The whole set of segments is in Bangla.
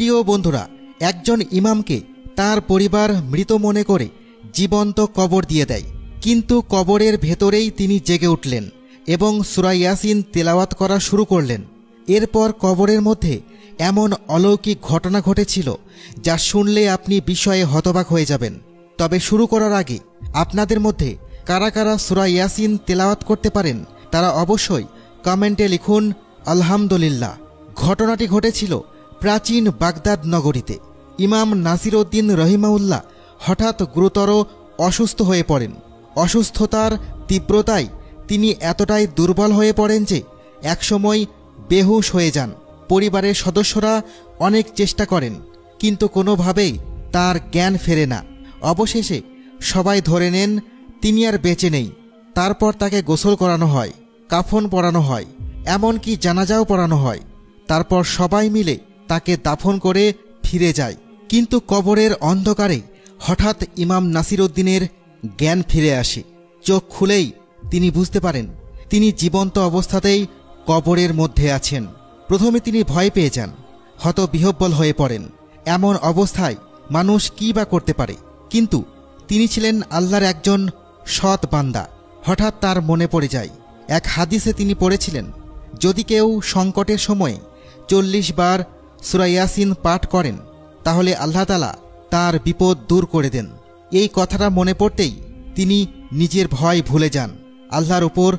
প্রিয় বন্ধুরা, একজন ইমামকে তার পরিবার মৃত মনে করে জীবন্ত কবর দিয়ে দেয়, কিন্তু কবরের ভেতরেই তিনি জেগে উঠলেন এবং সূরা ইয়াসিন তেলাওয়াত করা শুরু করলেন। এরপর কবরের মধ্যে এমন অলৌকিক ঘটনা ঘটেছিল যা শুনলে আপনি বিস্ময়ে হতবাক হয়ে যাবেন। তবে শুরু করার আগে আপনাদের মধ্যে কারা কারা সূরা ইয়াসিন তেলাওয়াত করতে পারেন তারা অবশ্যই কমেন্টে লিখুন আলহামদুলিল্লাহ। ঘটনাটি ঘটেছিল প্রাচীন বাগদাদ নগরীতে। ইমাম নাসিরউদ্দিন রহিমাহুল্লাহ হঠাৎ গুরুতর অসুস্থ হয়ে পড়েন। অসুস্থতার তীব্রতায় তিনি এতটাই দুর্বল হয়ে পড়েন যে একসময় বেহুশ হয়ে যান। পরিবারের সদস্যরা অনেক চেষ্টা করেন, কিন্তু কোনোভাবেই তার জ্ঞান ফেরে না। অবশেষে সবাই ধরে নেন তিনি আর বেঁচে নেই। তারপর তাকে গোসল করানো হয়, কাফন পরানো হয়, এমনকি জানাজাও পড়ানো হয়। তারপর সবাই মিলে তাকে দাফন করে ফিরে যায়। কিন্তু কবরের অন্ধকারে হঠাৎ ইমাম নাসিরউদ্দিনের জ্ঞান ফিরে আসে। চোখ খুলেই তিনি বুঝতে পারেন তিনি জীবন্ত অবস্থাতেই কবরের মধ্যে আছেন। প্রথমে তিনি ভয় পেয়ে যান, হতবিহ্বল হয়ে পড়েন। এমন অবস্থায় মানুষ কী বা করতে পারে, কিন্তু তিনি ছিলেন আল্লাহর একজন সৎ বান্দা। হঠাৎ তার মনে পড়ে যায়, এক হাদিসে তিনি পড়েছিলেন, যদি কেউ সংকটের সময়ে 40 বার সূরা ইয়াসিন পাঠ করেন তাহলে আল্লাহ তাআলা তার বিপদ দূর করে দেন। এই কথাটা মনে পড়তেই তিনি নিজের ভয় ভুলে যান। আল্লাহর উপর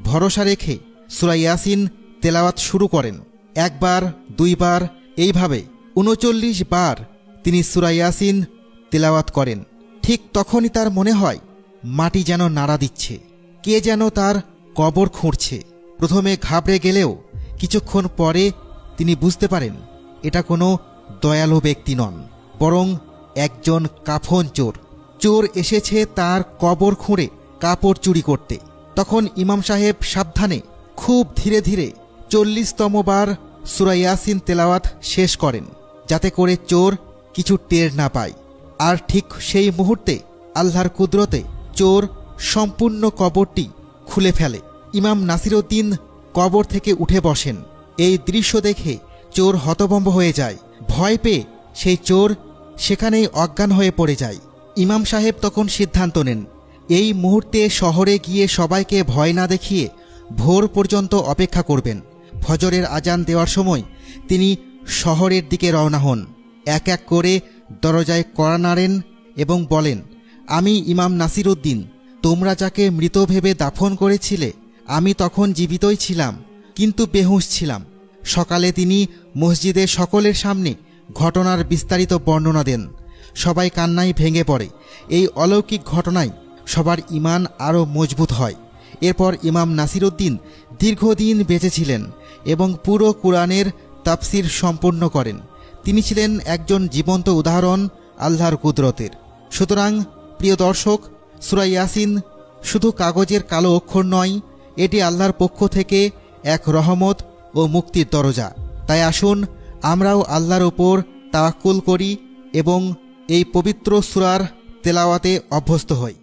ভরসা রেখে সূরা ইয়াসিন তেলাওয়াত শুরু করেন। একবার, দুইবার, এইভাবে 39 বার তিনি সূরা ইয়াসিন তেলাওয়াত করেন। ঠিক তখনই তার মনে হয় মাটি যেন নাড়া দিচ্ছে, কে যেন তার কবর খুঁড়ছে। প্রথমে ঘাবড়ে গেলেও কিছুক্ষণ পরে তিনি বুঝতে পারেন এটা কোনো দয়ালু ব্যক্তি নন, বরং একজন কাফন চোর। চোর এসেছে তার কবর খুঁড়ে কাপড় চুরি করতে। তখন ইমাম সাহেব সাবধানে খুব ধীরে ধীরে 40তম বার সূরা ইয়াসিন তেলাওয়াত শেষ করেন, যাতে করে চোর কিছু টের না পায়। আর ঠিক সেই মুহূর্তে আল্লাহর কুদরতে চোর সম্পূর্ণ কবরটি খুলে ফেলে। ইমাম নাসিরউদ্দিন কবর থেকে উঠে বসেন। এই দৃশ্য দেখে চোর হতভম্ব হয়ে যায়। ভয় পেয়ে সেই চোর সেখানেই অজ্ঞান হয়ে পড়ে যায়। ইমাম সাহেব তখন সিদ্ধান্ত নেন, এই মুহূর্তে শহরে গিয়ে সবাইকে ভয় না দেখিয়ে ভোর পর্যন্ত অপেক্ষা করবেন। ফজরের আজান দেওয়ার সময় তিনি শহরের দিকে রওনা হন। এক এক করে দরজায় কড়া নাড়েন এবং বলেন, আমি ইমাম নাসিরউদ্দিন, তোমরা যাকে মৃত ভেবে দাফন করেছিলে, আমি তখন জীবিতই ছিলাম, কিন্তু বেহুশ ছিলাম। সকালে তিনি মসজিদে সকলের সামনে ঘটনার বিস্তারিত বর্ণনা দেন। সবাই কান্নায় ভেঙে পড়ে। এই অলৌকিক ঘটনায় সবার ঈমান আরও মজবুত হয়। এরপর ইমাম নাসিরউদ্দিন দীর্ঘদিন বেঁচে ছিলেন এবং পুরো কুরআনের তাফসির সম্পূর্ণ করেন। তিনি ছিলেন একজন জীবন্ত উদাহরণ আল্লাহর কুদরতের। সুতরাং প্রিয় দর্শক, সূরা ইয়াসিন শুধু কাগজের কালো অক্ষর নয়, এটি আল্লাহর পক্ষ থেকে এক রহমত ও মুক্তির দরজা। তাই আসুন আমরাও আল্লাহর উপর তাওয়াক্কুল করি এবং এই পবিত্র সূরার তেলাওয়াতে অভ্যস্ত হই।